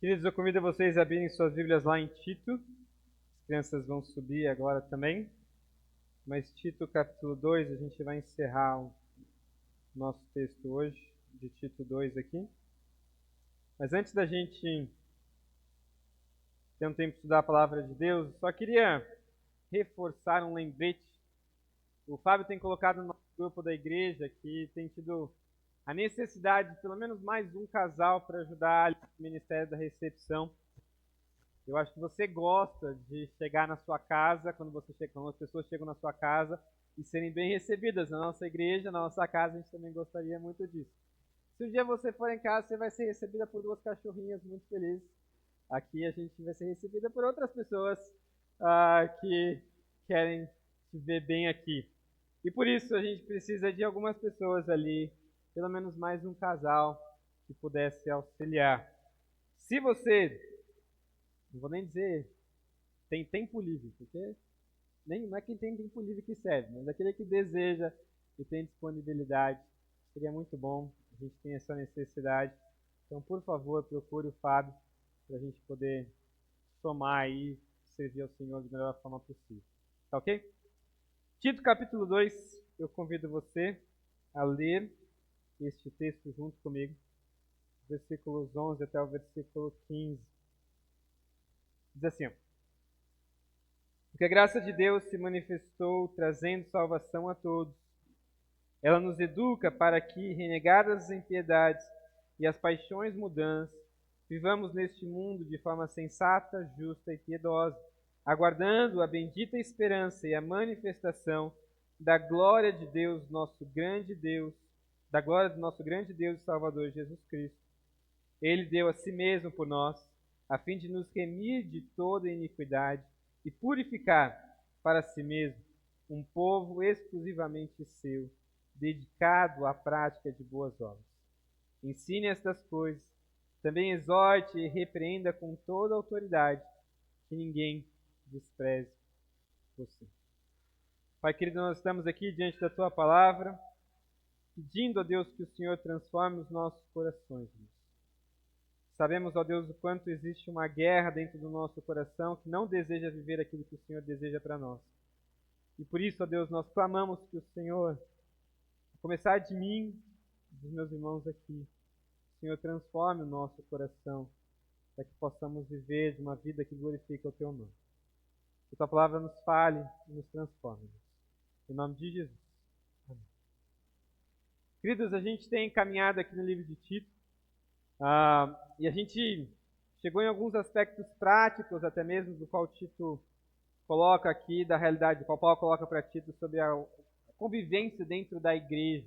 Queridos, eu convido vocês a abrirem suas Bíblias lá em Tito. As crianças vão subir agora também. Mas Tito capítulo 2, a gente vai encerrar o nosso texto hoje, de Tito 2 aqui. Mas antes da gente ter um tempo de estudar a palavra de Deus, só queria reforçar um lembrete. O Fábio tem colocado no nosso grupo da igreja que tem tido a necessidade de pelo menos mais um casal para ajudar no ministério da recepção. Eu acho que você gosta de chegar na sua casa, quando as pessoas chegam na sua casa e serem bem recebidas. Na nossa igreja, na nossa casa, a gente também gostaria muito disso. Se um dia você for em casa, você vai ser recebida por duas cachorrinhas muito felizes. Aqui a gente vai ser recebida por outras pessoas que querem te ver bem aqui. E por isso a gente precisa de algumas pessoas ali, pelo menos mais um casal que pudesse auxiliar. Se você, não vou nem dizer, tem tempo livre, porque não é quem tem tempo livre que serve, mas aquele que deseja e tem disponibilidade, seria muito bom, a gente tem essa necessidade. Então, por favor, procure o Fábio para a gente poder somar aí, servir ao Senhor da melhor forma possível. Tá ok? Tito capítulo 2, eu convido você a ler este texto junto comigo, versículos 11 até o versículo 15. Diz assim: porque a graça de Deus se manifestou trazendo salvação a todos. Ela nos educa para que, renegadas as impiedades e as paixões mundanas, vivamos neste mundo de forma sensata, justa e piedosa, aguardando a bendita esperança e a manifestação da glória de Deus, nosso grande Deus, da glória do nosso grande Deus e Salvador Jesus Cristo. Ele deu a si mesmo por nós, a fim de nos remir de toda iniquidade e purificar para si mesmo um povo exclusivamente seu, dedicado à prática de boas obras. Ensine estas coisas, também exorte e repreenda com toda autoridade, que ninguém despreze você. Pai querido, nós estamos aqui diante da Tua palavra, pedindo a Deus que o Senhor transforme os nossos corações. Sabemos, ó Deus, o quanto existe uma guerra dentro do nosso coração que não deseja viver aquilo que o Senhor deseja para nós. E por isso, ó Deus, nós clamamos que o Senhor, a começar de mim, dos meus irmãos aqui, o Senhor transforme o nosso coração para que possamos viver de uma vida que glorifica o Teu nome. Que a Tua palavra nos fale e nos transforme. Em nome de Jesus. Amém. Queridos, a gente tem caminhado aqui no livro de Tito, e a gente chegou em alguns aspectos práticos, até mesmo do qual Tito coloca aqui, da realidade, do qual Paulo coloca para Tito sobre a convivência dentro da igreja.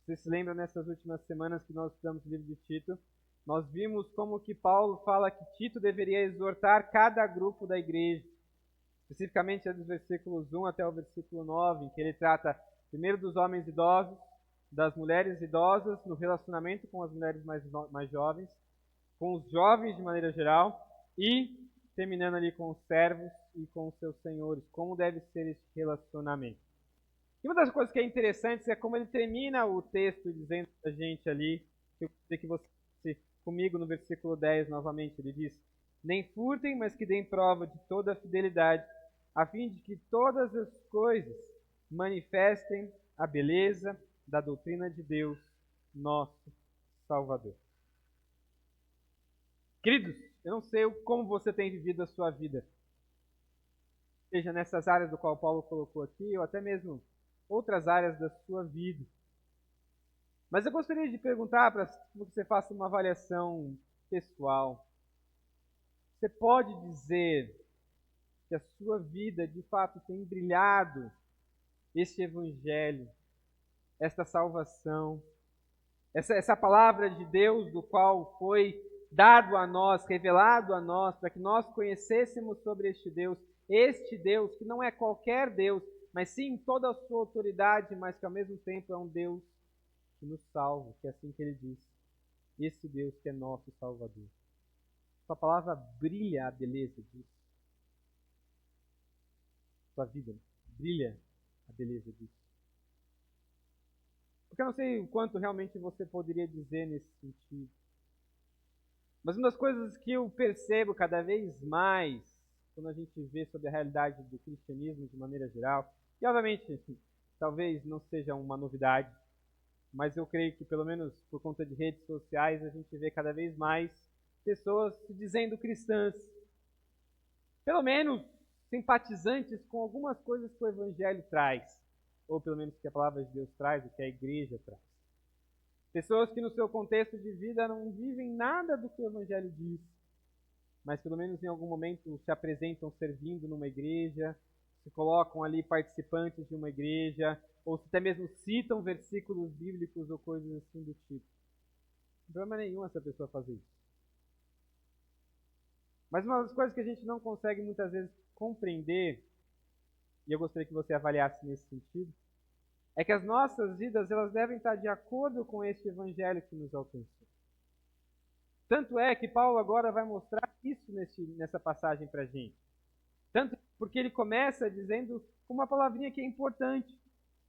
Vocês se lembram nessas últimas semanas que nós estudamos o livro de Tito, nós vimos como que Paulo fala que Tito deveria exortar cada grupo da igreja, especificamente dos versículos 1 até o versículo 9, em que ele trata primeiro dos homens idosos, das mulheres idosas, no relacionamento com as mulheres mais jovens, com os jovens de maneira geral, e terminando ali com os servos e com os seus senhores, como deve ser esse relacionamento. E uma das coisas que é interessante é como ele termina o texto dizendo a gente ali, que eu queria que você comigo no versículo 10 novamente, ele diz: nem furtem, mas que deem prova de toda a fidelidade, a fim de que todas as coisas manifestem a beleza da doutrina de Deus, nosso Salvador. Queridos, eu não sei como você tem vivido a sua vida, seja nessas áreas do qual Paulo colocou aqui, ou até mesmo outras áreas da sua vida. Mas eu gostaria de perguntar para que você faça uma avaliação pessoal. Você pode dizer que a sua vida de fato tem brilhado este evangelho, esta salvação, essa palavra de Deus do qual foi dado a nós, revelado a nós, para que nós conhecêssemos sobre este Deus que não é qualquer Deus, mas sim toda a sua autoridade, mas que ao mesmo tempo é um Deus que nos salva, que é assim que ele diz, esse Deus que é nosso Salvador. Sua palavra brilha a beleza disso. Sua vida brilha a beleza disso. Porque eu não sei o quanto realmente você poderia dizer nesse sentido. Mas uma das coisas que eu percebo cada vez mais, quando a gente vê sobre a realidade do cristianismo de maneira geral, e obviamente, talvez não seja uma novidade, mas eu creio que pelo menos por conta de redes sociais, a gente vê cada vez mais pessoas se dizendo cristãs, pelo menos simpatizantes com algumas coisas que o Evangelho traz, ou pelo menos que a palavra de Deus traz, o que a igreja traz. Pessoas que no seu contexto de vida não vivem nada do que o Evangelho diz, mas pelo menos em algum momento se apresentam servindo numa igreja, se colocam ali participantes de uma igreja, ou até mesmo citam versículos bíblicos ou coisas assim do tipo. Não tem problema nenhum essa pessoa fazer isso. Mas uma das coisas que a gente não consegue muitas vezes compreender, e eu gostaria que você avaliasse nesse sentido, é que as nossas vidas elas devem estar de acordo com este evangelho que nos alcançou. Tanto é que Paulo agora vai mostrar isso nessa passagem para a gente. Tanto porque ele começa dizendo uma palavrinha que é importante.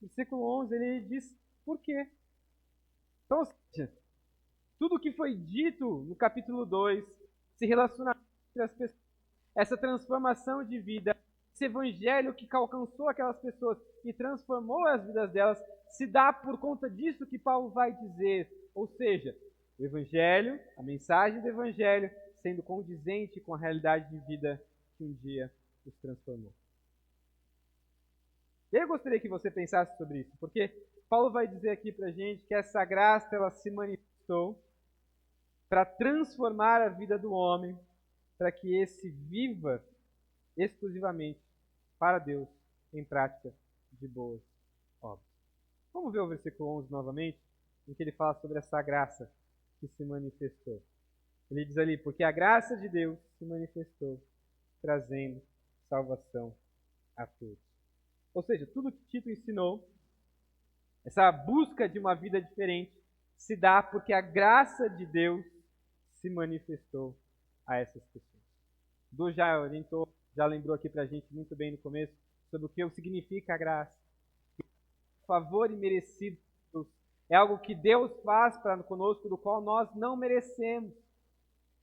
No versículo 11 ele diz por quê. Então, ou seja, tudo o que foi dito no capítulo 2 se relaciona entre as pessoas. Essa transformação de vida, esse evangelho que alcançou aquelas pessoas e transformou as vidas delas, se dá por conta disso que Paulo vai dizer. Ou seja, o evangelho, a mensagem do evangelho, sendo condizente com a realidade de vida que um dia os transformou. Eu gostaria que você pensasse sobre isso, porque Paulo vai dizer aqui pra gente que essa graça ela se manifestou para transformar a vida do homem, para que esse viva exclusivamente para Deus em prática de boas obras. Vamos ver o versículo 11 novamente, em que ele fala sobre essa graça que se manifestou. Ele diz ali, porque a graça de Deus se manifestou, trazendo salvação a todos. Ou seja, tudo que Tito ensinou, essa busca de uma vida diferente, se dá porque a graça de Deus se manifestou a essas pessoas. Du já orientou, já lembrou aqui pra gente muito bem no começo sobre o que significa a graça. O favor imerecido de Deus é algo que Deus faz para conosco, do qual nós não merecemos.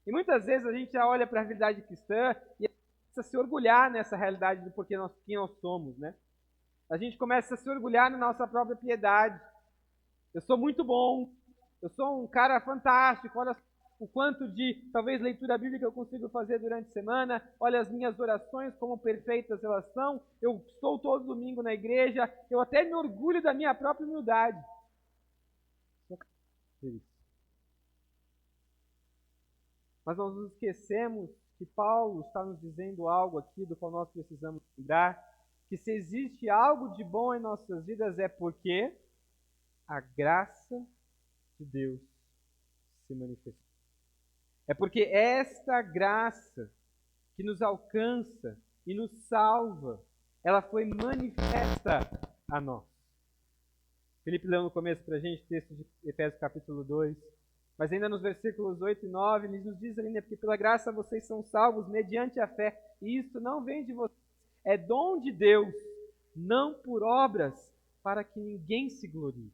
E muitas vezes a gente já olha para a realidade cristã e começa a se orgulhar nessa realidade do porquê quem nós somos, né? A gente começa a se orgulhar na nossa própria piedade. Eu sou muito bom, eu sou um cara fantástico, olha o quanto de, talvez, leitura bíblica eu consigo fazer durante a semana, olha as minhas orações, como perfeitas elas são, eu estou todo domingo na igreja, eu até me orgulho da minha própria humildade. Mas nós nos esquecemos que Paulo está nos dizendo algo aqui do qual nós precisamos lembrar, que se existe algo de bom em nossas vidas é porque a graça de Deus se manifestou. É porque esta graça que nos alcança e nos salva, ela foi manifesta a nós. Felipe leu no começo para a gente o texto de Efésios capítulo 2, mas ainda nos versículos 8 e 9, ele nos diz ainda, porque pela graça vocês são salvos mediante a fé, e isso não vem de vocês, é dom de Deus, não por obras, para que ninguém se glorie.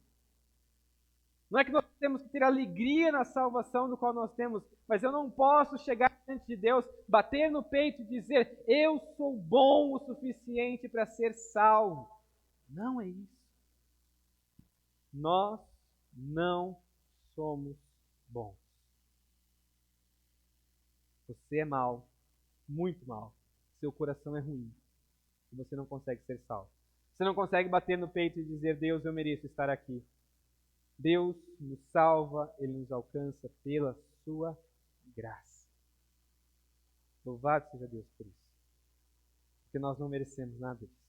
Não é que nós temos que ter alegria na salvação do qual nós temos, mas eu não posso chegar diante de Deus, bater no peito e dizer, eu sou bom o suficiente para ser salvo. Não é isso. Nós não somos bons. Você é mau, muito mau. Seu coração é ruim. E você não consegue ser salvo. Você não consegue bater no peito e dizer, Deus, eu mereço estar aqui. Deus nos salva, Ele nos alcança pela sua graça. Louvado seja Deus por isso. Porque nós não merecemos nada disso.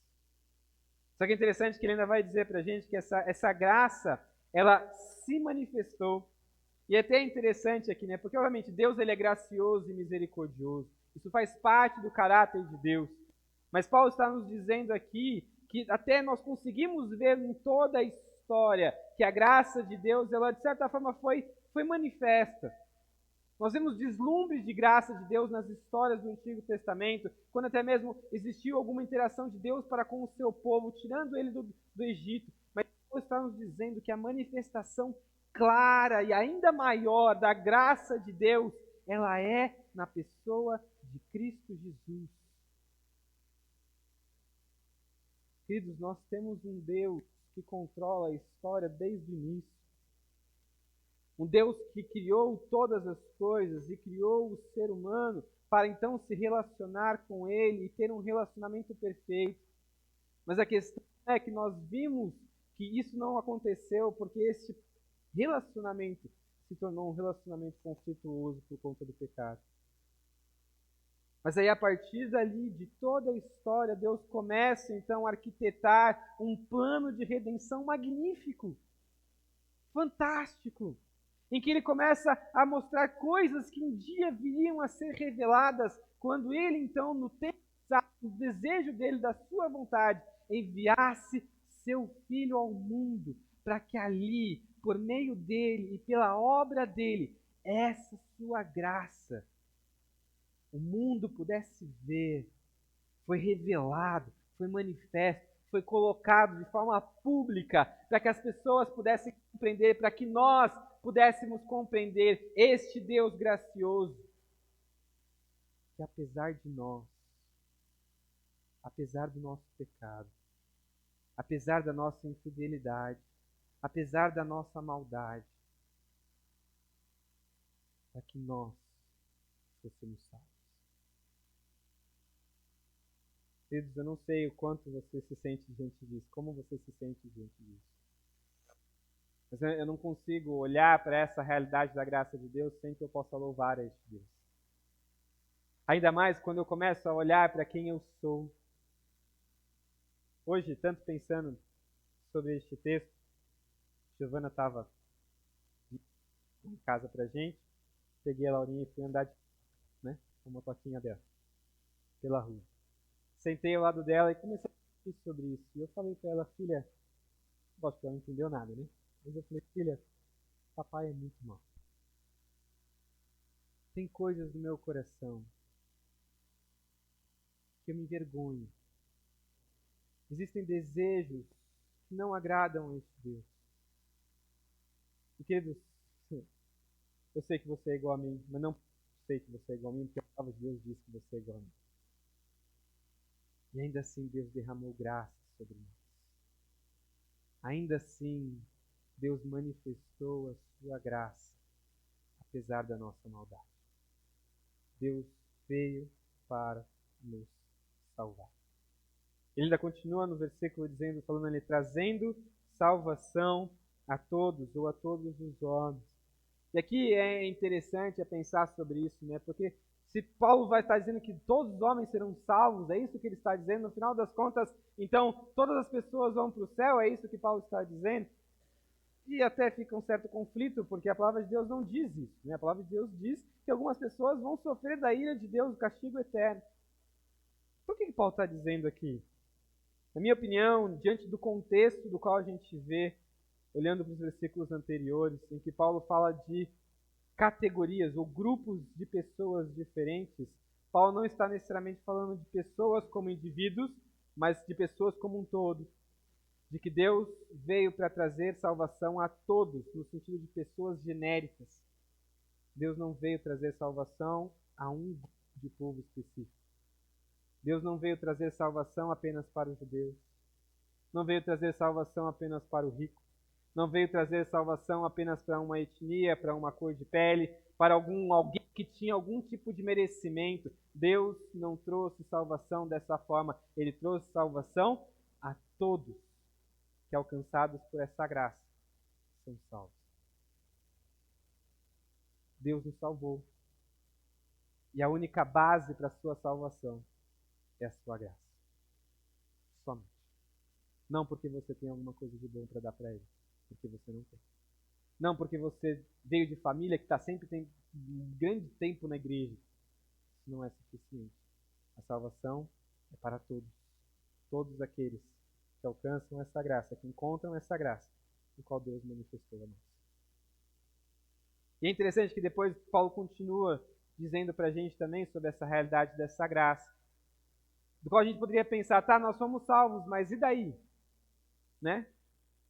Só que é interessante que ele ainda vai dizer para a gente que essa graça, ela se manifestou. E é até interessante aqui, né? Porque obviamente Deus ele é gracioso e misericordioso. Isso faz parte do caráter de Deus. Mas Paulo está nos dizendo aqui que até nós conseguimos ver em toda a história que a graça de Deus, ela de certa forma foi manifesta. Nós vemos deslumbres de graça de Deus nas histórias do Antigo Testamento, quando até mesmo existiu alguma interação de Deus para com o seu povo, tirando ele do Egito. Mas Paulo está nos dizendo que a manifestação clara e ainda maior da graça de Deus ela é na pessoa de Cristo Jesus. Queridos, nós temos um Deus que controla a história desde o início. Um Deus que criou todas as coisas e criou o ser humano para então se relacionar com Ele e ter um relacionamento perfeito. Mas a questão é que nós vimos que isso não aconteceu porque esse relacionamento se tornou um relacionamento conflituoso por conta do pecado. Mas aí, a partir dali, de toda a história, Deus começa então a arquitetar um plano de redenção magnífico, fantástico, em que ele começa a mostrar coisas que um dia viriam a ser reveladas quando ele então, no tempo exato, no desejo dele, da sua vontade, enviasse seu Filho ao mundo, para que ali, por meio dele e pela obra dele, essa sua graça, o mundo pudesse ver, foi revelado, foi manifesto, foi colocado de forma pública, para que as pessoas pudessem compreender, para que nós pudéssemos compreender este Deus gracioso, que apesar de nós, apesar do nosso pecado, apesar da nossa infidelidade, apesar da nossa maldade, para que nós fôssemos salvos. Queridos, eu não sei o quanto você se sente diante disso, como você se sente diante disso. Mas eu não consigo olhar para essa realidade da graça de Deus sem que eu possa louvar a este Deus. Ainda mais quando eu começo a olhar para quem eu sou. Hoje, tanto pensando sobre este texto, Giovana estava em casa pra gente, peguei a Laurinha e fui andar com uma motoquinha dela, pela rua. Sentei ao lado dela e comecei a discutir sobre isso. E eu falei para ela, filha, lógico que ela não entendeu nada, né? Mas eu falei, filha, papai é muito mau. Tem coisas no meu coração que eu me envergonho. Existem desejos que não agradam a este Deus. E queridos, eu sei que você é igual a mim, mas não sei que você é igual a mim, porque a palavra de Deus diz que você é igual a mim. E ainda assim Deus derramou graça sobre nós. Ainda assim Deus manifestou a sua graça, apesar da nossa maldade. Deus veio para nos salvar. Ele ainda continua no versículo dizendo, falando ali, trazendo salvação a todos, ou a todos os homens. E aqui é interessante pensar sobre isso, né? Porque se Paulo vai estar dizendo que todos os homens serão salvos, é isso que ele está dizendo, no final das contas, então todas as pessoas vão para o céu, é isso que Paulo está dizendo? E até fica um certo conflito, porque a palavra de Deus não diz isso, né? A palavra de Deus diz que algumas pessoas vão sofrer da ira de Deus, o castigo eterno. Por que Paulo está dizendo aqui? Na minha opinião, diante do contexto do qual a gente vê, olhando para os versículos anteriores, em que Paulo fala de categorias ou grupos de pessoas diferentes, Paulo não está necessariamente falando de pessoas como indivíduos, mas de pessoas como um todo. De que Deus veio para trazer salvação a todos, no sentido de pessoas genéricas. Deus não veio trazer salvação a um grupo de povo específico. Deus não veio trazer salvação apenas para os judeus. Não veio trazer salvação apenas para o rico. Não veio trazer salvação apenas para uma etnia, para uma cor de pele, para alguém que tinha algum tipo de merecimento. Deus não trouxe salvação dessa forma. Ele trouxe salvação a todos que, alcançados por essa graça, são salvos. Deus nos salvou. E a única base para a sua salvação é a sua graça. Somente. Não porque você tem alguma coisa de bom para dar para ele. Porque você não tem. Não porque você veio de família que sempre tem um grande tempo na igreja. Isso não é suficiente. A salvação é para todos. Todos aqueles que alcançam essa graça, que encontram essa graça, no qual Deus manifestou a nós. E é interessante que depois Paulo continua dizendo para a gente também sobre essa realidade dessa graça, do qual a gente poderia pensar, tá, nós somos salvos, mas e daí? Né?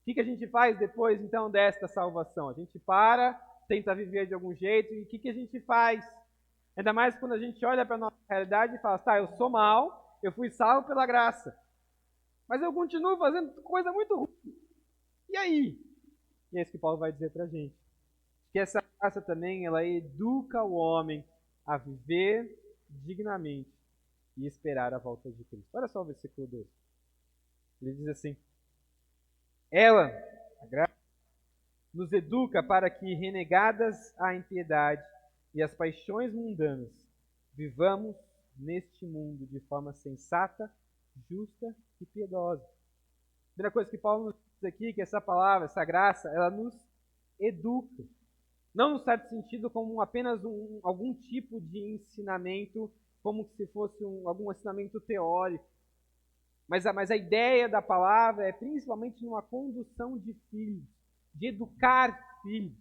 O que a gente faz depois, então, desta salvação? A gente para, tenta viver de algum jeito, e o que a gente faz? Ainda mais quando a gente olha para a nossa realidade e fala, tá, eu sou mal, eu fui salvo pela graça, mas eu continuo fazendo coisa muito ruim. E aí? E é isso que Paulo vai dizer para a gente. Que essa graça também, ela educa o homem a viver dignamente e esperar a volta de Cristo. Olha só o versículo 2. Ele diz assim: ela, a graça, nos educa para que, renegadas a impiedade e as paixões mundanas, vivamos neste mundo de forma sensata, justa e piedosa. A primeira coisa que Paulo nos diz aqui é que essa palavra, essa graça, ela nos educa. Não no certo sentido como apenas algum tipo de ensinamento, como se fosse algum ensinamento teórico. Mas a ideia da palavra é principalmente numa condução de filhos, de educar filhos.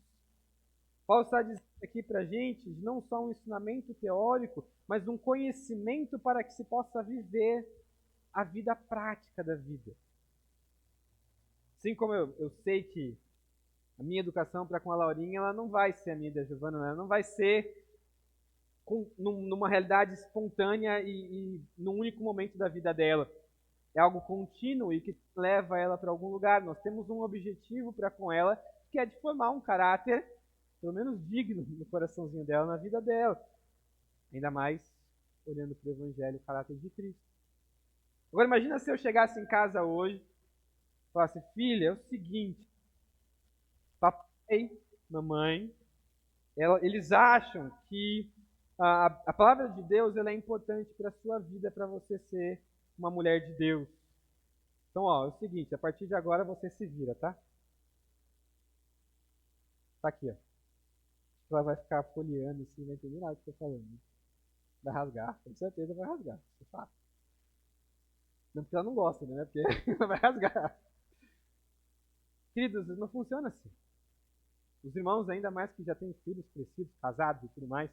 Paulo está dizendo aqui para a gente não só um ensinamento teórico, mas um conhecimento para que se possa viver a vida prática da vida. Assim como eu sei que a minha educação para com a Laurinha, ela não vai ser a minha da Giovana, ela não vai ser numa realidade espontânea e num único momento da vida dela. É algo contínuo e que leva ela para algum lugar. Nós temos um objetivo para com ela, que é de formar um caráter, pelo menos digno, no coraçãozinho dela, na vida dela. Ainda mais olhando para o Evangelho, o caráter de Cristo. Agora imagina se eu chegasse em casa hoje e falasse, filha, é o seguinte, papai, mamãe, eles acham que a palavra de Deus ela é importante para a sua vida, para você ser uma mulher de Deus. Então, ó, é o seguinte, a partir de agora você se vira, tá? Tá aqui, ó. Ela vai ficar folheando assim, não vai entender nada do que eu tô falando. Né? Vai rasgar, com certeza vai rasgar, você fala. Não porque ela não gosta, né? Porque ela vai rasgar. Queridos, não funciona assim. Os irmãos, ainda mais que já têm filhos crescidos, casados e tudo mais,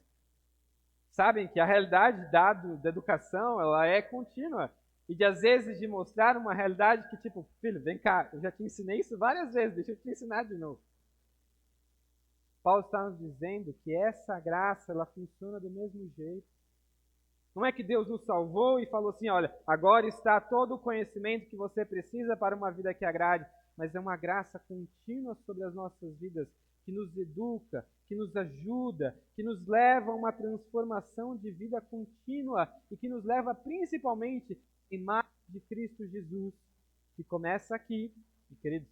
sabem que a realidade da educação, ela é contínua. E de, às vezes, de mostrar uma realidade que, tipo, filho, vem cá, eu já te ensinei isso várias vezes, deixa eu te ensinar de novo. Paulo está nos dizendo que essa graça, ela funciona do mesmo jeito. Não é que Deus nos salvou e falou assim, olha, agora está todo o conhecimento que você precisa para uma vida que agrade, mas é uma graça contínua sobre as nossas vidas, que nos educa, que nos ajuda, que nos leva a uma transformação de vida contínua e que nos leva principalmente à imagem de Cristo Jesus, que começa aqui, e queridos,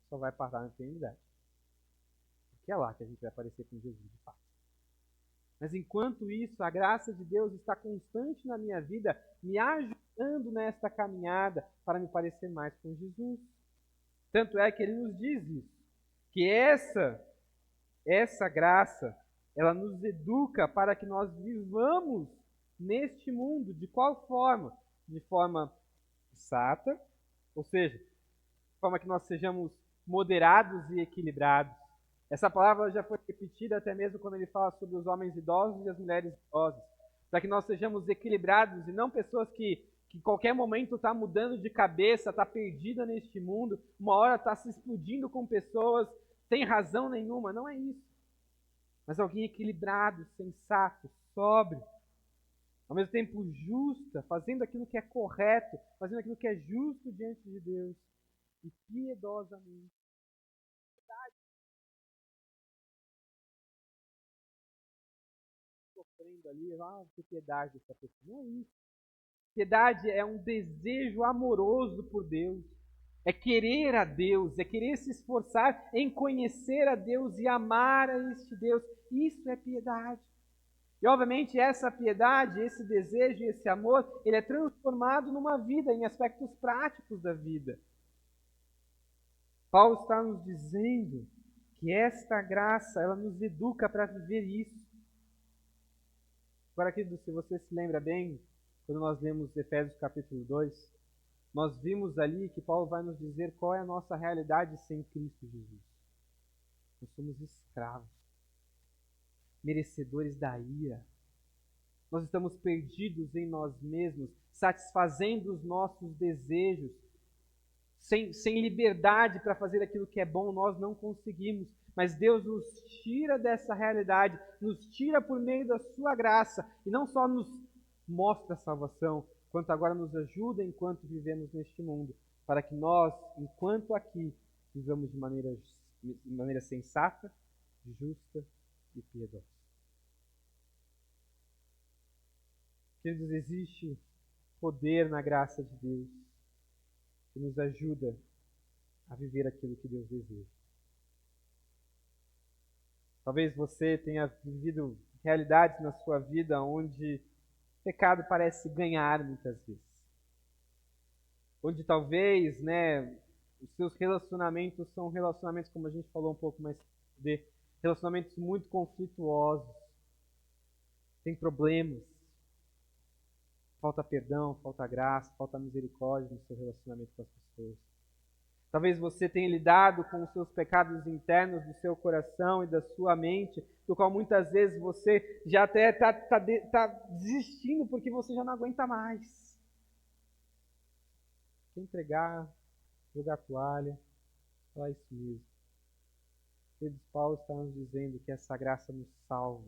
só vai parar na eternidade. Porque é lá que a gente vai aparecer com Jesus de fato. Mas enquanto isso, a graça de Deus está constante na minha vida, me ajudando nesta caminhada para me parecer mais com Jesus. Tanto é que ele nos diz isso, que essa graça, ela nos educa para que nós vivamos neste mundo. De qual forma? De forma sensata, ou seja, de forma que nós sejamos moderados e equilibrados. Essa palavra já foi repetida até mesmo quando ele fala sobre os homens idosos e as mulheres idosas. Para que nós sejamos equilibrados e não pessoas que em qualquer momento está mudando de cabeça, está perdida neste mundo, uma hora está se explodindo com pessoas sem razão nenhuma. Não é isso. Mas alguém equilibrado, sensato, sóbrio, ao mesmo tempo justa, fazendo aquilo que é correto, fazendo aquilo que é justo diante de Deus e piedosamente. Sofrendo ali, que piedade essa pessoa. Não é isso. Piedade é um desejo amoroso por Deus. É querer a Deus, é querer se esforçar em conhecer a Deus e amar a este Deus. Isso é piedade. E obviamente essa piedade, esse desejo, esse amor, ele é transformado numa vida, em aspectos práticos da vida. Paulo está nos dizendo que esta graça, ela nos educa para viver isso. Agora, querido, se você se lembra bem, quando nós lemos Efésios capítulo 2, nós vimos ali que Paulo vai nos dizer qual é a nossa realidade sem Cristo Jesus. Nós somos escravos, merecedores da ira. Nós estamos perdidos em nós mesmos, satisfazendo os nossos desejos, sem liberdade para fazer aquilo que é bom, nós não conseguimos. Mas Deus nos tira dessa realidade, nos tira por meio da sua graça, e não só nos mostra a salvação, quanto agora nos ajuda enquanto vivemos neste mundo, para que nós, enquanto aqui, vivamos de maneira sensata, justa e piedosa. Queridos, existe poder na graça de Deus que nos ajuda a viver aquilo que Deus deseja. Talvez você tenha vivido realidades na sua vida onde o pecado parece ganhar muitas vezes. Onde talvez, os seus relacionamentos são relacionamentos, como a gente falou um pouco mais cedo, relacionamentos muito conflituosos. Tem problemas. Falta perdão, falta graça, falta misericórdia no seu relacionamento com as pessoas. Talvez você tenha lidado com os seus pecados internos do seu coração e da sua mente, do qual muitas vezes você já até está desistindo porque você já não aguenta mais. Quer entregar, jogar a toalha, falar isso mesmo. Pedro Paulo está nos dizendo que essa graça nos salva,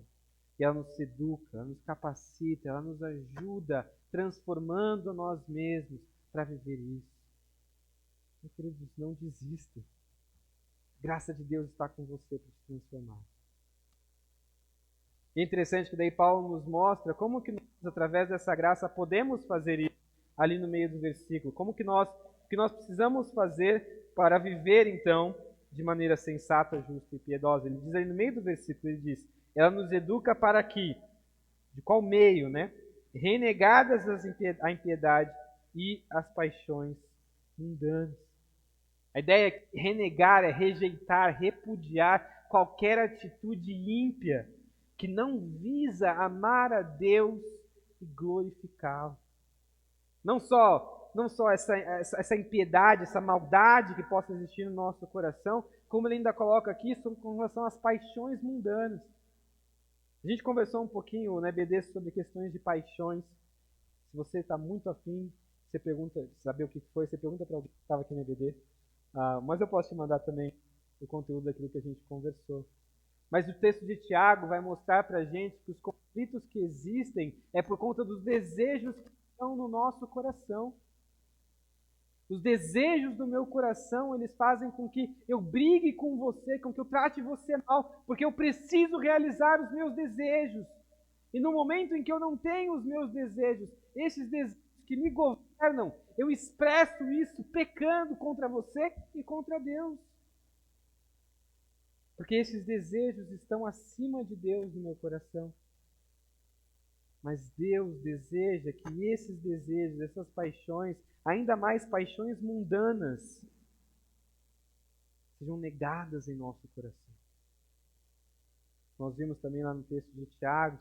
que ela nos educa, ela nos capacita, ela nos ajuda, transformando nós mesmos para viver isso. Meus queridos, não desista. A graça de Deus está com você para te transformar. E é interessante que daí Paulo nos mostra como que nós, através dessa graça, podemos fazer isso ali no meio do versículo. Como que nós precisamos fazer para viver, então, de maneira sensata, justa e piedosa. Ele diz aí no meio do versículo, ele diz, ela nos educa para que, de qual meio, renegadas a impiedade e as paixões mundanas. A ideia é renegar, é rejeitar, repudiar qualquer atitude ímpia que não visa amar a Deus e glorificá-lo. Não só essa impiedade, essa maldade que possa existir no nosso coração, como ele ainda coloca aqui com relação às paixões mundanas. A gente conversou um pouquinho na EBD sobre questões de paixões. Se você está muito afim, você pergunta, saber o que foi, você pergunta para alguém que estava aqui na EBD. Mas eu posso te mandar também o conteúdo daquilo que a gente conversou. Mas o texto de Tiago vai mostrar para a gente que os conflitos que existem é por conta dos desejos que estão no nosso coração. Os desejos do meu coração, eles fazem com que eu brigue com você, com que eu trate você mal, porque eu preciso realizar os meus desejos. E no momento em que eu não tenho os meus desejos, esses desejos que me governam, eu expresso isso pecando contra você e contra Deus. Porque esses desejos estão acima de Deus no meu coração. Mas Deus deseja que esses desejos, essas paixões, ainda mais paixões mundanas, sejam negadas em nosso coração. Nós vimos também lá no texto de Tiago,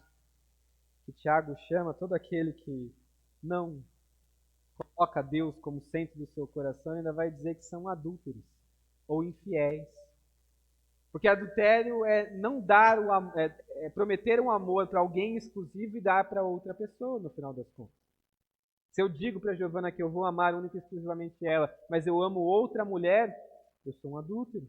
que Tiago chama todo aquele que não coloca Deus como centro do seu coração, ainda vai dizer que são adúlteros ou infiéis. Porque adultério é não dar é prometer um amor para alguém exclusivo e dar para outra pessoa, no final das contas. Se eu digo para a Giovana que eu vou amar única e exclusivamente ela, mas eu amo outra mulher, eu sou um adúltero.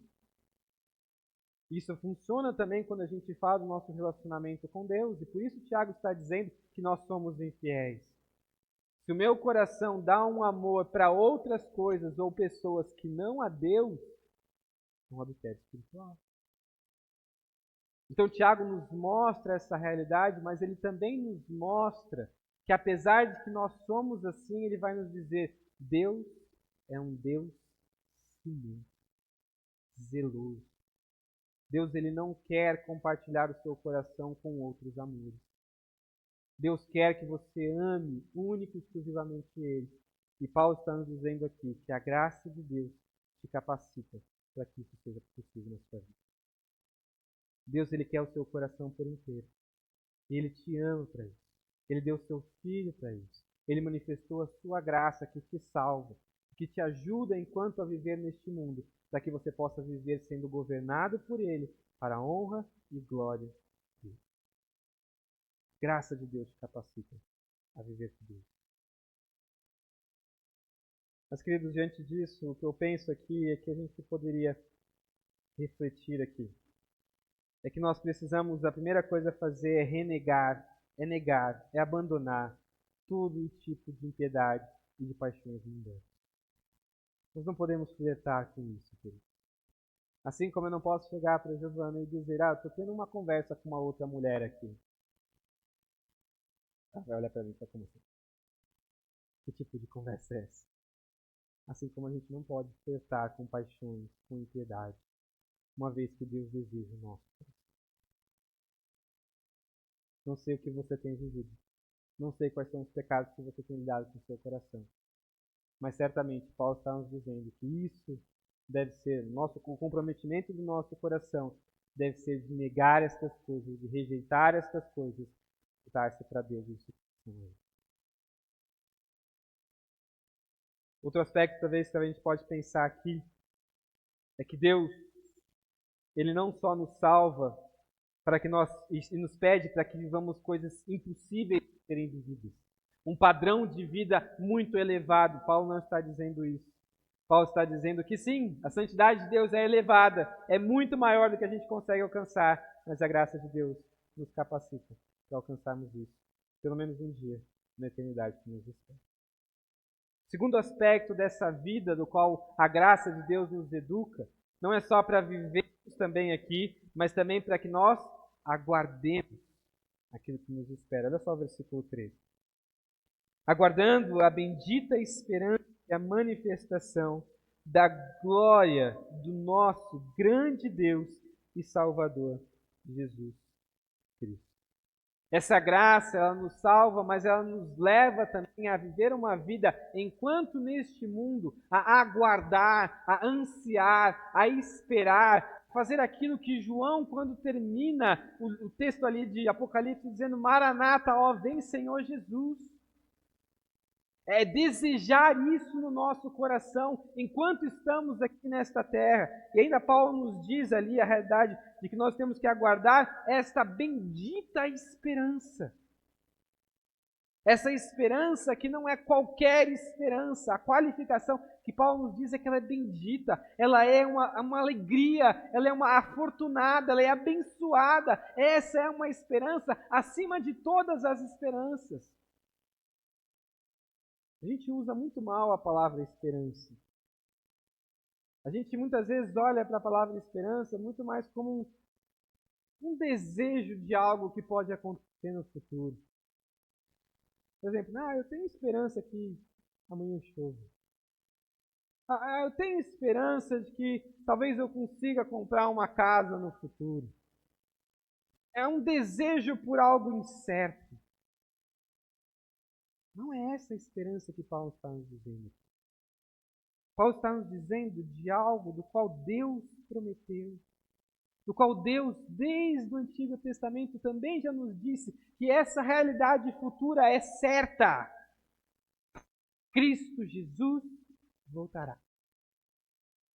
Isso funciona também quando a gente fala do nosso relacionamento com Deus, e por isso Tiago está dizendo que nós somos infiéis. Se o meu coração dá um amor para outras coisas ou pessoas que não a Deus, é um adultério espiritual. Então Tiago nos mostra essa realidade, mas ele também nos mostra que apesar de que nós somos assim, ele vai nos dizer, Deus é um Deus ciumento, zeloso. Deus ele não quer compartilhar o seu coração com outros amores. Deus quer que você ame único e exclusivamente Ele. E Paulo está nos dizendo aqui que a graça de Deus te capacita para que isso seja possível na sua vida. Deus ele quer o seu coração por inteiro. E Ele te ama para isso. Ele deu o seu Filho para isso. Ele manifestou a sua graça que te salva, que te ajuda enquanto a viver neste mundo, para que você possa viver sendo governado por Ele, para a honra e glória dele. Graça de Deus te capacita a viver por Deus. Mas, queridos, diante disso, o que eu penso aqui é que a gente poderia refletir aqui. É que nós precisamos, a primeira coisa a fazer é renegar, é negar, é abandonar todo tipo de impiedade e de paixões mundanas. Nós não podemos flertar com isso, querido. Assim como eu não posso chegar para a Giovana e dizer, eu estou tendo uma conversa com uma outra mulher aqui. Ela vai olhar para mim e falar, como assim? Que tipo de conversa é essa? Assim como a gente não pode flertar com paixões, com impiedade, uma vez que Deus deseja o nosso coração. Não sei o que você tem vivido. Não sei quais são os pecados que você tem lidado com o seu coração. Mas certamente Paulo está nos dizendo que isso deve ser, o comprometimento do nosso coração deve ser de negar estas coisas, de rejeitar estas coisas, e dar-se para Deus e isso. Outro aspecto, talvez, que a gente pode pensar aqui, é que Deus, Ele não só nos salva para que nós, e nos pede para que vivamos coisas impossíveis de serem vividas. Um padrão de vida muito elevado. Paulo não está dizendo isso. Paulo está dizendo que sim, a santidade de Deus é elevada, é muito maior do que a gente consegue alcançar, mas a graça de Deus nos capacita para alcançarmos isso, pelo menos um dia, na eternidade que nos espera. Segundo aspecto dessa vida, do qual a graça de Deus nos educa, não é só para vivermos também aqui, mas também para que nós aguardemos aquilo que nos espera. Olha só o versículo 13. Aguardando a bendita esperança e a manifestação da glória do nosso grande Deus e Salvador, Jesus Cristo. Essa graça, ela nos salva, mas ela nos leva também a viver uma vida, enquanto neste mundo, a aguardar, a ansiar, a esperar, fazer aquilo que João, quando termina o texto ali de Apocalipse, dizendo, Maranata, ó, vem Senhor Jesus. É desejar isso no nosso coração enquanto estamos aqui nesta terra. E ainda Paulo nos diz ali a realidade de que nós temos que aguardar esta bendita esperança. Essa esperança que não é qualquer esperança. A qualificação que Paulo nos diz é que ela é bendita, ela é uma alegria, ela é uma afortunada, ela é abençoada. Essa é uma esperança acima de todas as esperanças. A gente usa muito mal a palavra esperança. A gente muitas vezes olha para a palavra esperança muito mais como um desejo de algo que pode acontecer no futuro. Por exemplo, eu tenho esperança que amanhã chova. Eu tenho esperança de que talvez eu consiga comprar uma casa no futuro. É um desejo por algo incerto. Não é essa a esperança que Paulo está nos dizendo. Paulo está nos dizendo de algo do qual Deus prometeu, do qual Deus, desde o Antigo Testamento, também já nos disse que essa realidade futura é certa. Cristo Jesus voltará.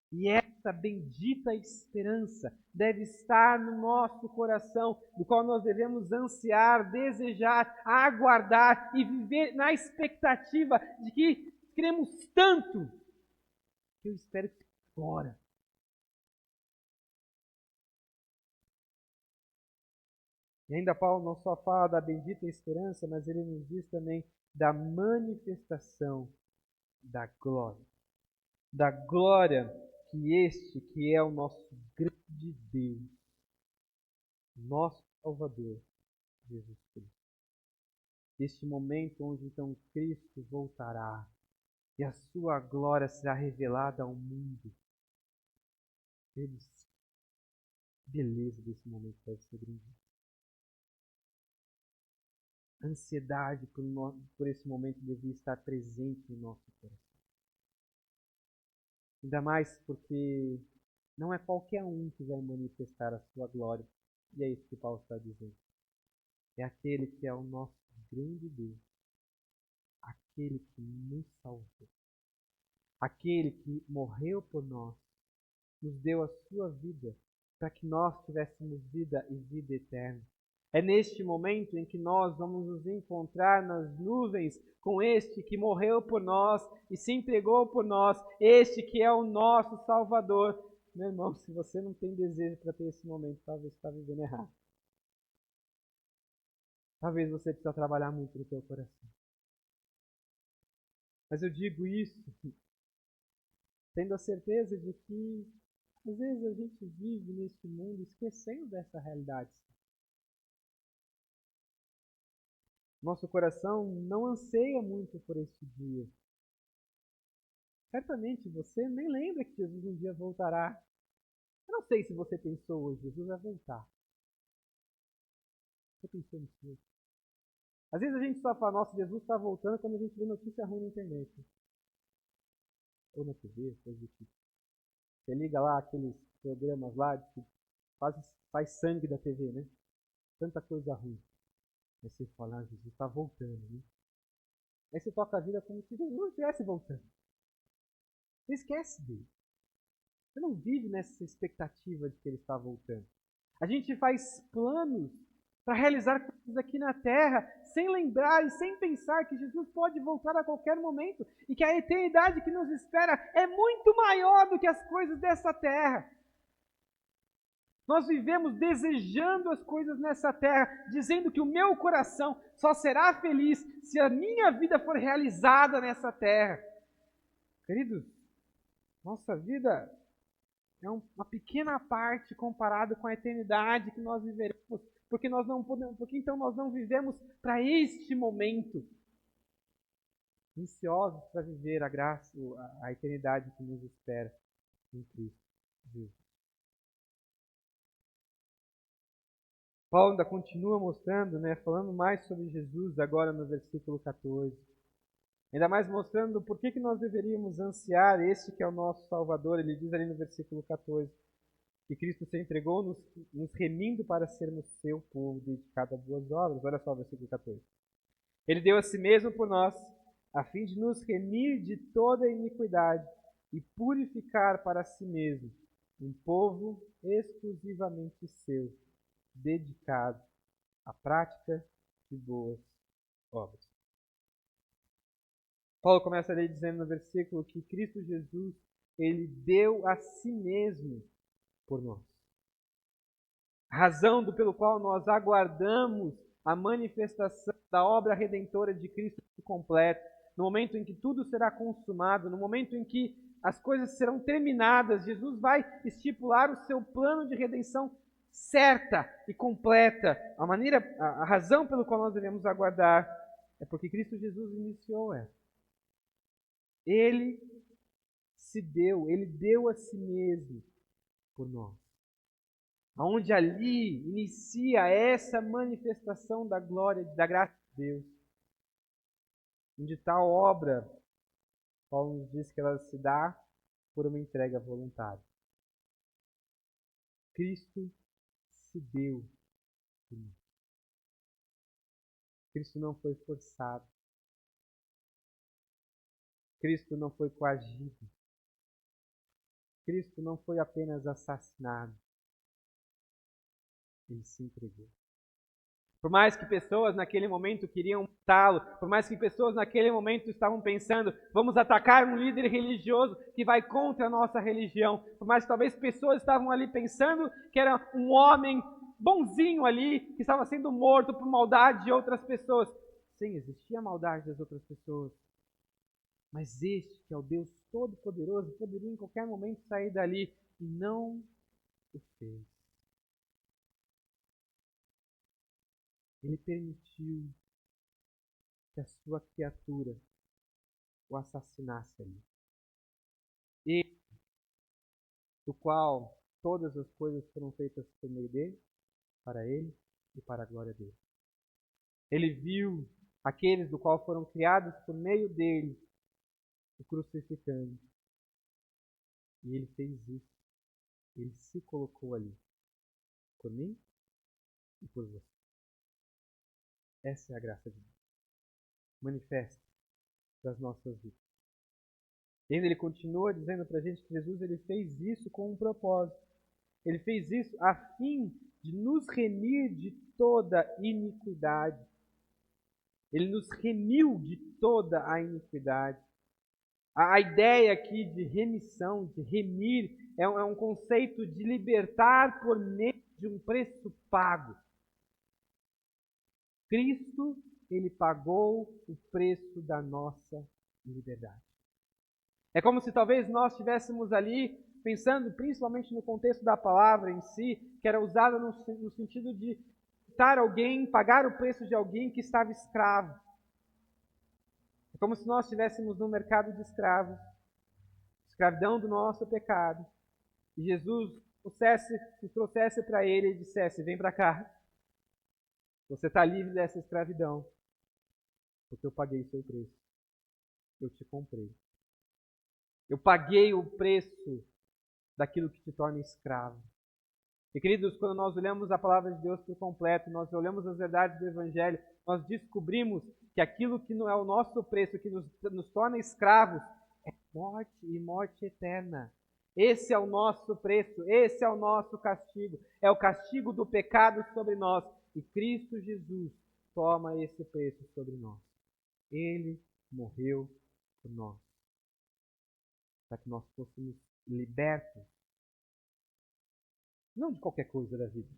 E essa bendita esperança deve estar no nosso coração, do qual nós devemos ansiar, desejar, aguardar e viver na expectativa de que queremos tanto que eu espero que agora. E ainda Paulo não só fala da bendita esperança, mas ele nos diz também da manifestação da glória. Da glória que é o nosso grande Deus, nosso Salvador, Jesus Cristo. Este momento onde então Cristo voltará e a sua glória será revelada ao mundo. Eles, beleza desse momento deve ser grande. A ansiedade por esse momento devia estar presente no nosso coração. Ainda mais porque não é qualquer um que vai manifestar a sua glória. E é isso que Paulo está dizendo. É aquele que é o nosso grande Deus. Aquele que nos salvou. Aquele que morreu por nós. Nos deu a sua vida para que nós tivéssemos vida e vida eterna. É neste momento em que nós vamos nos encontrar nas nuvens com este que morreu por nós e se entregou por nós, este que é o nosso Salvador. Meu irmão, se você não tem desejo para ter esse momento, talvez você está vivendo errado. Talvez você precise trabalhar muito no teu coração. Mas eu digo isso tendo a certeza de que às vezes a gente vive neste mundo esquecendo dessa realidade. Nosso coração não anseia muito por este dia. Certamente você nem lembra que Jesus um dia voltará. Eu não sei se você pensou hoje, Jesus vai voltar. Você pensou nisso hoje? Às vezes a gente só fala, nossa, Jesus está voltando quando a gente vê notícia ruim na internet. Ou na TV, coisa do tipo. Você liga lá aqueles programas lá que quase faz sangue da TV, né? Tanta coisa ruim. Aí você fala, Jesus está voltando, né? Aí você toca a vida como se Jesus não estivesse voltando. Você esquece dele. Você não vive nessa expectativa de que ele está voltando. A gente faz planos para realizar coisas aqui na terra, sem lembrar e sem pensar que Jesus pode voltar a qualquer momento e que a eternidade que nos espera é muito maior do que as coisas dessa terra. Nós vivemos desejando as coisas nessa terra, dizendo que o meu coração só será feliz se a minha vida for realizada nessa terra. Queridos, nossa vida é uma pequena parte comparado com a eternidade que nós viveremos, porque nós não podemos, porque então nós não vivemos para este momento, ansiosos para viver a graça, a eternidade que nos espera em Cristo Jesus. Paulo ainda continua mostrando, falando mais sobre Jesus agora no versículo 14. Ainda mais mostrando por que nós deveríamos ansiar este que é o nosso Salvador. Ele diz ali no versículo 14 que Cristo se entregou nos remindo para sermos seu povo dedicado a boas obras. Olha só o versículo 14. Ele deu a si mesmo por nós, a fim de nos remir de toda a iniquidade e purificar para si mesmo um povo exclusivamente seu, dedicado à prática de boas obras. Paulo começa ali dizendo no versículo que Cristo Jesus, ele deu a si mesmo por nós. A razão pelo qual nós aguardamos a manifestação da obra redentora de Cristo completa, no momento em que tudo será consumado, no momento em que as coisas serão terminadas, Jesus vai estipular o seu plano de redenção certa e completa. A razão pelo qual nós devemos aguardar é porque Cristo Jesus iniciou ela. Ele deu a si mesmo por nós. Onde ali inicia essa manifestação da glória, da graça de Deus. Onde tal obra, Paulo nos diz que ela se dá por uma entrega voluntária. Cristo se deu por nós. Cristo não foi forçado. Cristo não foi coagido. Cristo não foi apenas assassinado. Ele se entregou. Por mais que pessoas naquele momento queriam matá-lo, por mais que pessoas naquele momento estavam pensando, vamos atacar um líder religioso que vai contra a nossa religião, por mais que talvez pessoas estavam ali pensando que era um homem bonzinho ali, que estava sendo morto por maldade de outras pessoas. Sim, existia a maldade das outras pessoas, mas este, que é o Deus Todo-Poderoso, poderia em qualquer momento sair dali e não o fez. Ele permitiu que a sua criatura o assassinasse ali. Ele, do qual todas as coisas foram feitas por meio dele, para ele e para a glória dele. Ele viu aqueles do qual foram criados por meio dele, o crucificando. E ele fez isso. Ele se colocou ali, por mim e por você. Essa é a graça de Deus. Manifesta das nossas vidas. E ainda ele continua dizendo para a gente que Jesus ele fez isso com um propósito. Ele fez isso a fim de nos remir de toda iniquidade. Ele nos remiu de toda a iniquidade. A ideia aqui de remissão, de remir, é um conceito de libertar por meio de um preço pago. Cristo, ele pagou o preço da nossa liberdade. É como se talvez nós estivéssemos ali pensando principalmente no contexto da palavra em si, que era usada no sentido de dar alguém, pagar o preço de alguém que estava escravo. É como se nós estivéssemos no mercado de escravos, escravidão do nosso pecado, e Jesus nos trouxesse para ele e dissesse: vem para cá, você está livre dessa escravidão, porque eu paguei seu preço, eu te comprei. Eu paguei o preço daquilo que te torna escravo. E queridos, quando nós olhamos a palavra de Deus por completo, nós olhamos as verdades do Evangelho, nós descobrimos que aquilo que não é o nosso preço, que nos torna escravos, é morte e morte eterna. Esse é o nosso preço, esse é o nosso castigo. É o castigo do pecado sobre nós. E Cristo Jesus toma esse preço sobre nós. Ele morreu por nós, para que nós fôssemos libertos. Não de qualquer coisa da vida.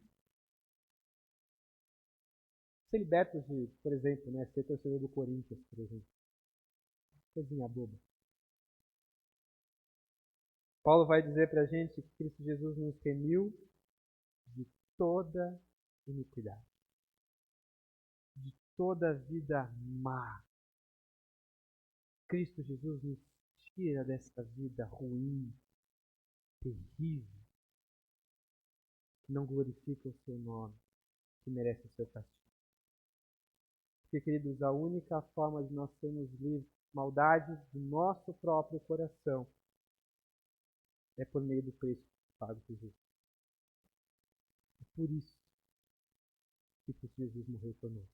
Ser libertos de, por exemplo, ser torcedor do Corinthians, por exemplo. Coisinha boba. Paulo vai dizer para a gente que Cristo Jesus nos remiu de toda iniquidade. De toda vida má. Cristo Jesus nos tira dessa vida ruim, terrível, que não glorifica o seu nome, que merece o seu castigo. Porque, queridos, a única forma de nós sermos livres das maldades do nosso próprio coração é por meio do preço pago por Jesus. É por isso que Jesus morreu por nós.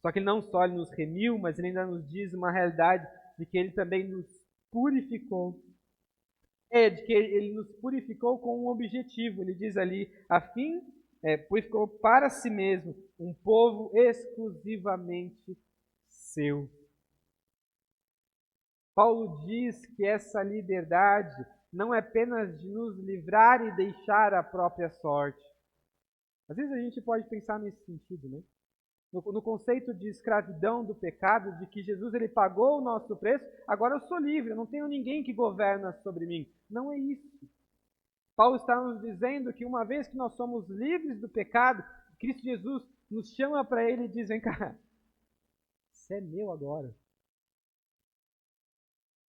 Só que não só ele nos remiu, mas ele ainda nos diz uma realidade de que ele também nos purificou. De que ele nos purificou com um objetivo. Ele diz ali, purificou para si mesmo um povo exclusivamente seu. Paulo diz que essa liberdade não é apenas de nos livrar e deixar a própria sorte. Às vezes a gente pode pensar nesse sentido, né? No conceito de escravidão do pecado, de que Jesus ele pagou o nosso preço, agora eu sou livre, eu não tenho ninguém que governa sobre mim. Não é isso. Paulo está nos dizendo que uma vez que nós somos livres do pecado, Cristo Jesus nos chama para ele e diz: vem cá, você é meu agora.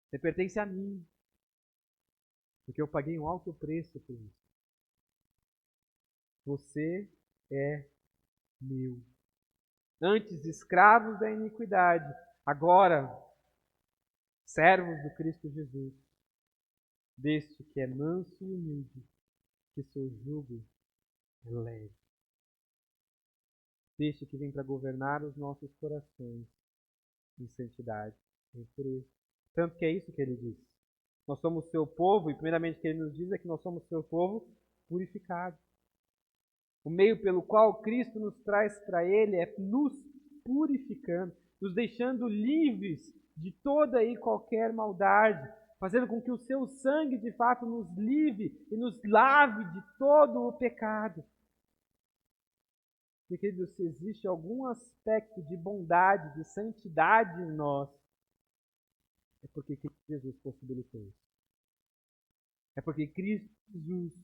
Você pertence a mim. Porque eu paguei um alto preço por isso. Você é meu. Antes escravos da iniquidade, agora servos do Cristo Jesus. Deste que é manso e humilde, que seu jugo é leve. Deste que vem para governar os nossos corações em santidade, em pureza. Tanto que é isso que ele diz. Nós somos seu povo, e primeiramente o que ele nos diz é que nós somos seu povo purificado. O meio pelo qual Cristo nos traz para ele é nos purificando, nos deixando livres de toda e qualquer maldade, fazendo com que o seu sangue de fato nos livre e nos lave de todo o pecado. E, queridos, se existe algum aspecto de bondade, de santidade em nós, é porque Cristo Jesus possibilitou isso. É porque Cristo Jesus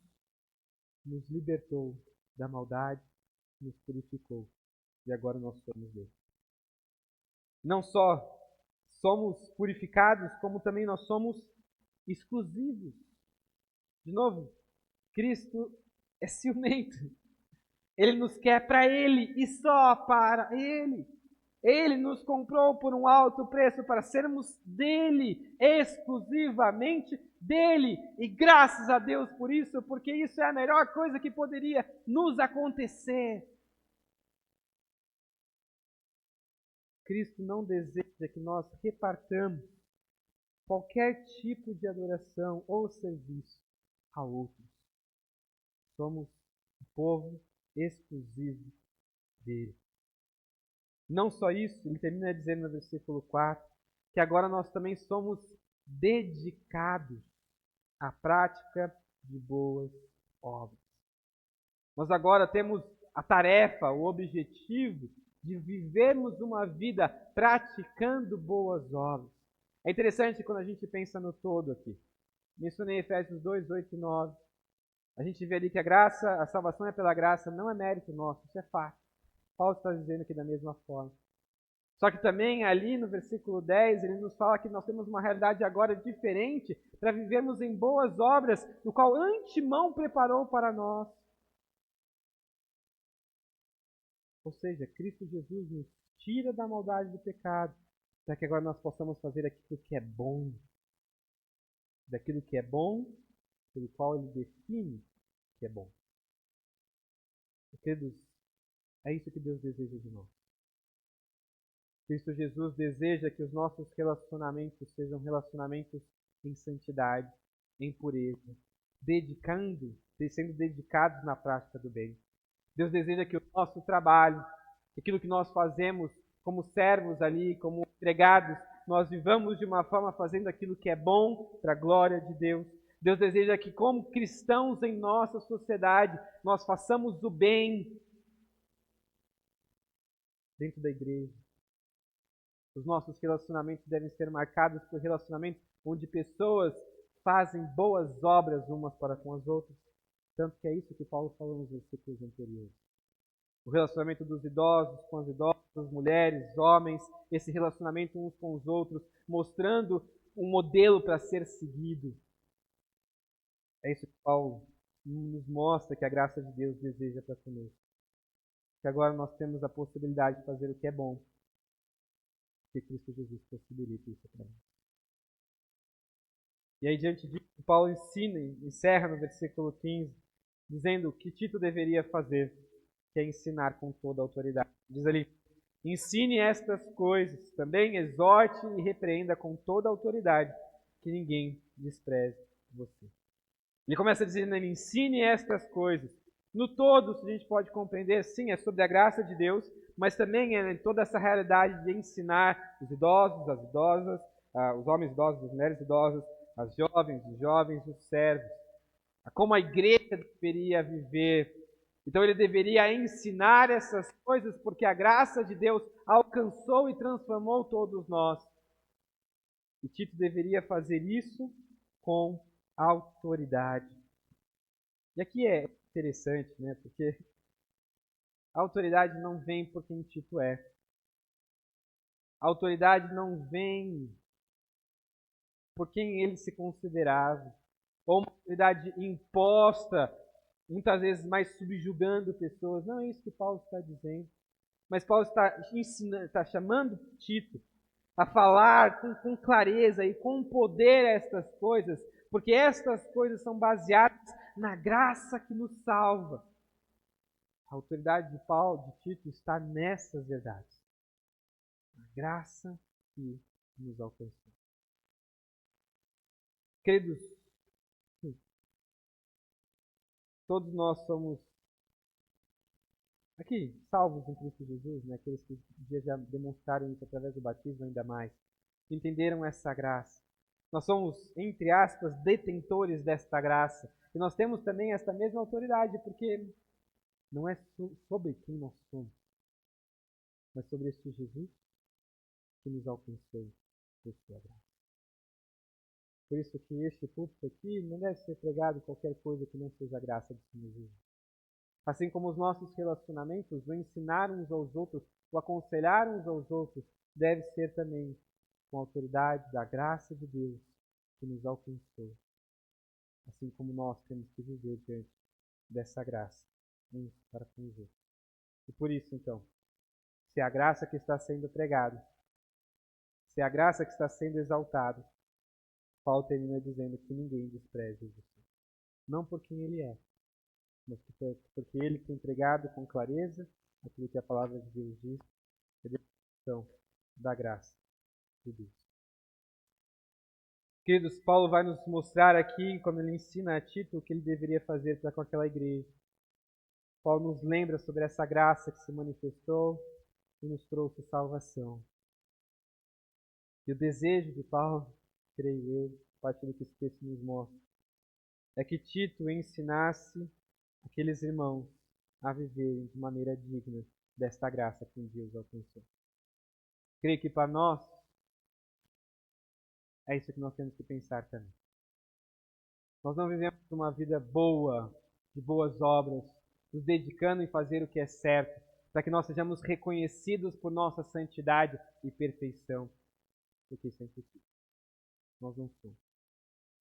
nos libertou da maldade, nos purificou. E agora nós somos dele. Não só somos purificados, como também nós somos exclusivos. De novo, Cristo é ciumento. Ele nos quer para Ele e só para Ele. Ele nos comprou por um alto preço para sermos dele, exclusivamente dele. E graças a Deus por isso, porque isso é a melhor coisa que poderia nos acontecer. Cristo não deseja que nós repartamos qualquer tipo de adoração ou serviço a outros. Somos povo exclusivo dele. Não só isso, ele termina dizendo no versículo 4, que agora nós também somos dedicados à prática de boas obras. Nós agora temos a tarefa, o objetivo de vivermos uma vida praticando boas obras. É interessante quando a gente pensa no todo aqui. Mencionei Efésios 2, 8 e 9. A gente vê ali que a graça, a salvação é pela graça, não é mérito nosso, isso é fato. Paulo está dizendo aqui da mesma forma. Só que também ali no versículo 10, ele nos fala que nós temos uma realidade agora diferente para vivermos em boas obras, no qual antemão preparou para nós. Ou seja, Cristo Jesus nos tira da maldade do pecado, para que agora nós possamos fazer aquilo que é bom. Daquilo que é bom, pelo qual ele define que é bom. Queridos, é isso que Deus deseja de nós. Cristo Jesus deseja que os nossos relacionamentos sejam relacionamentos em santidade, em pureza, sendo dedicados na prática do bem. Deus deseja que o nosso trabalho, aquilo que nós fazemos como servos ali, como empregados, nós vivamos de uma forma fazendo aquilo que é bom para a glória de Deus. Deus deseja que, como cristãos em nossa sociedade, nós façamos o bem dentro da igreja. Os nossos relacionamentos devem ser marcados por relacionamentos onde pessoas fazem boas obras umas para com as outras. Tanto que é isso que Paulo falou nos versículos anteriores. O relacionamento dos idosos com as idosas, mulheres, homens, esse relacionamento uns com os outros, mostrando um modelo para ser seguido. É isso que Paulo nos mostra que a graça de Deus deseja para conosco. Que agora nós temos a possibilidade de fazer o que é bom, que Cristo Jesus possibilita isso para nós. E aí, diante disso, Paulo encerra no versículo 15, dizendo o que Tito deveria fazer, que é ensinar com toda a autoridade. Diz ali, ensine estas coisas, também exorte e repreenda com toda a autoridade, que ninguém despreze você. Ele começa dizendo, ensine estas coisas. No todo, se a gente pode compreender, sim, é sobre a graça de Deus, mas também é toda essa realidade de ensinar os idosos, as idosas, os homens idosos, as mulheres idosas, as jovens, os jovens, os servos, como a igreja deveria viver. Então ele deveria ensinar essas coisas porque a graça de Deus alcançou e transformou todos nós. E Tito deveria fazer isso com autoridade. E aqui é interessante, né? Porque a autoridade não vem por quem Tito é. A autoridade não vem por quem ele se considerava. Ou uma autoridade imposta, muitas vezes mais subjugando pessoas. Não é isso que Paulo está dizendo. Mas Paulo está chamando Tito a falar com clareza e com poder estas coisas, porque estas coisas são baseadas na graça que nos salva. A autoridade de Paulo, de Tito, está nessas verdades. A graça que nos alcançou. Queridos, todos nós somos aqui salvos em Cristo Jesus, né? Aqueles que já demonstraram isso através do batismo ainda mais, entenderam essa graça. Nós somos, entre aspas, detentores desta graça. E nós temos também esta mesma autoridade, porque não é sobre quem nós somos, mas sobre este Jesus que nos alcançou por sua graça. Por isso que este púlpito aqui não deve ser pregado qualquer coisa que não seja a graça do Senhor Jesus. Assim como os nossos relacionamentos, o ensinar uns aos outros, o aconselhar uns aos outros, deve ser também com a autoridade da graça de Deus que nos alcançou. Assim como nós temos que viver diante dessa graça, uns para com os outros. E por isso, então, se a graça que está sendo pregada, se a graça que está sendo exaltada, Paulo termina dizendo que ninguém despreze você. Não por quem ele é, mas porque ele tem pregado com clareza aquilo que a palavra de Deus diz, a definição da graça de Deus. Queridos, Paulo vai nos mostrar aqui, quando ele ensina a Tito, o que ele deveria fazer para com aquela igreja. Paulo nos lembra sobre essa graça que se manifestou e nos trouxe salvação. E o desejo de Paulo, creio eu, a partir do que esse texto nos mostra, é que Tito ensinasse aqueles irmãos a viverem de maneira digna desta graça que um dia os alcançou. Creio que para nós é isso que nós temos que pensar também. Nós não vivemos uma vida boa, de boas obras, nos dedicando em fazer o que é certo, para que nós sejamos reconhecidos por nossa santidade e perfeição, porque isso é impossível. Nós não somos.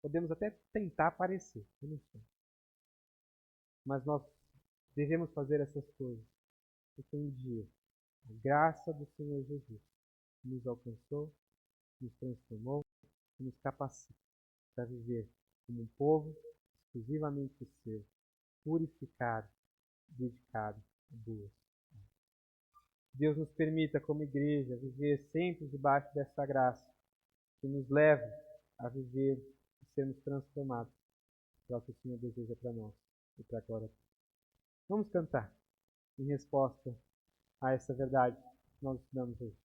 Podemos até tentar parecer, mas não somos. Mas nós devemos fazer essas coisas, porque um dia a graça do Senhor Jesus nos alcançou, nos transformou e nos capacita para viver como um povo exclusivamente seu, purificado, dedicado a boas. Deus nos permita, como igreja, viver sempre debaixo dessa graça, que nos leva a viver e sermos transformados pelo que o Senhor deseja para nós e para agora. Vamos cantar em resposta a essa verdade que nós estudamos hoje.